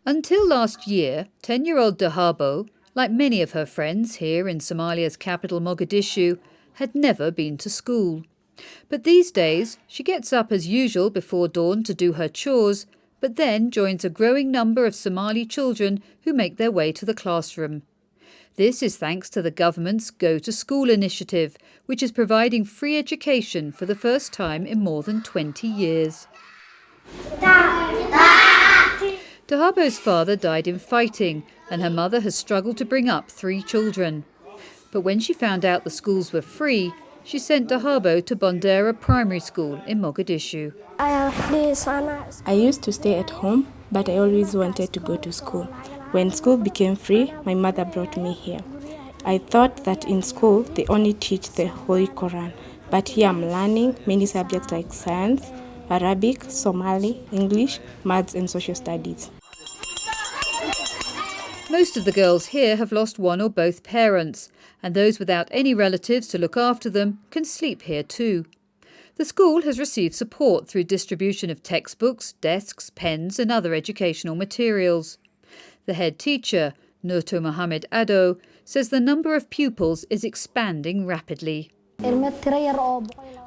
Until last year, 10-year-old Dahabo, like many of her friends here in Somalia's capital Mogadishu, had never been to school. But these days, she gets up as usual before dawn to do her chores, but then joins a growing number of Somali children who make their way to the classroom. This is thanks to the government's Go to School initiative, which is providing free education for the first time in more than 20 years. Dahabo's father died in fighting, and her mother has struggled to bring up 3 children. But when she found out the schools were free, she sent Dahabo to Bondera Primary School in Mogadishu. I used to stay at home, but I always wanted to go to school. When school became free, my mother brought me here. I thought that in school they only teach the Holy Quran, but here I'm learning many subjects like science, Arabic, Somali, English, maths and social studies. Most of the girls here have lost one or both parents, and those without any relatives to look after them can sleep here too. The school has received support through distribution of textbooks, desks, pens and other educational materials. The head teacher, Nurto Mohammed Ado, says the number of pupils is expanding rapidly.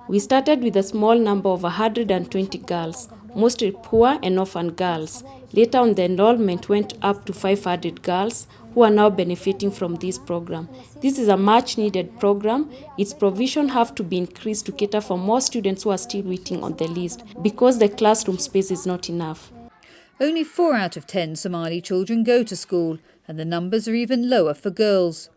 We started with a small number of 120 girls, mostly poor and orphan girls. Later on, the enrollment went up to 500 girls who are now benefiting from this program. This is a much-needed program. Its provision have to be increased to cater for more students who are still waiting on the list because the classroom space is not enough. Only 4 out of 10 Somali children go to school, and the numbers are even lower for girls.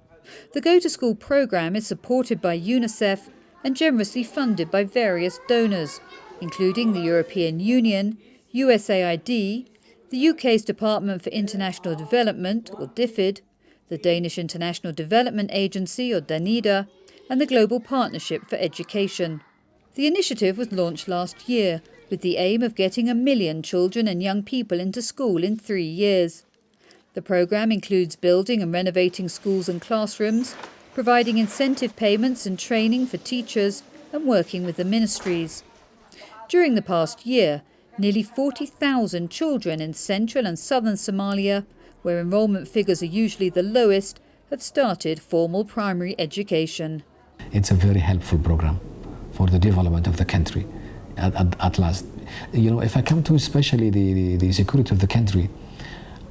The Go to School program is supported by UNICEF and generously funded by various donors, including the European Union, USAID, the UK's Department for International Development, or DFID, the Danish International Development Agency, or DANIDA, and the Global Partnership for Education. The initiative was launched last year with the aim of getting 1 million children and young people into school in 3 years. The programme includes building and renovating schools and classrooms, providing incentive payments and training for teachers, and working with the ministries. During the past year, nearly 40,000 children in central and southern Somalia, where enrolment figures are usually the lowest, have started formal primary education. It's a very helpful program for the development of the country at last. If I come to especially the security of the country,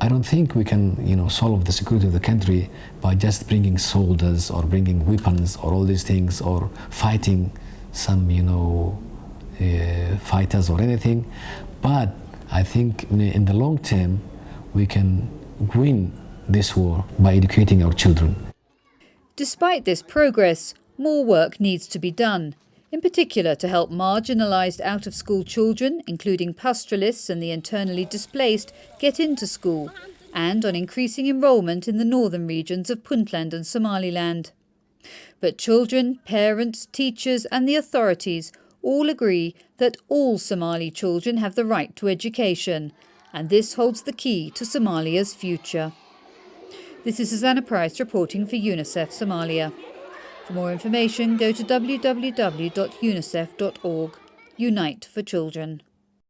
I don't think we can, solve the security of the country by just bringing soldiers or bringing weapons or all these things or fighting some, fighters or anything. But I think in the long term, we can win this war by educating our children. Despite this progress, more work needs to be done, in particular to help marginalised out-of-school children, including pastoralists and the internally displaced, get into school, and on increasing enrolment in the northern regions of Puntland and Somaliland. But children, parents, teachers and the authorities all agree that all Somali children have the right to education, and this holds the key to Somalia's future. This is Susanna Price reporting for UNICEF Somalia. For more information, go to www.unicef.org. Unite for Children.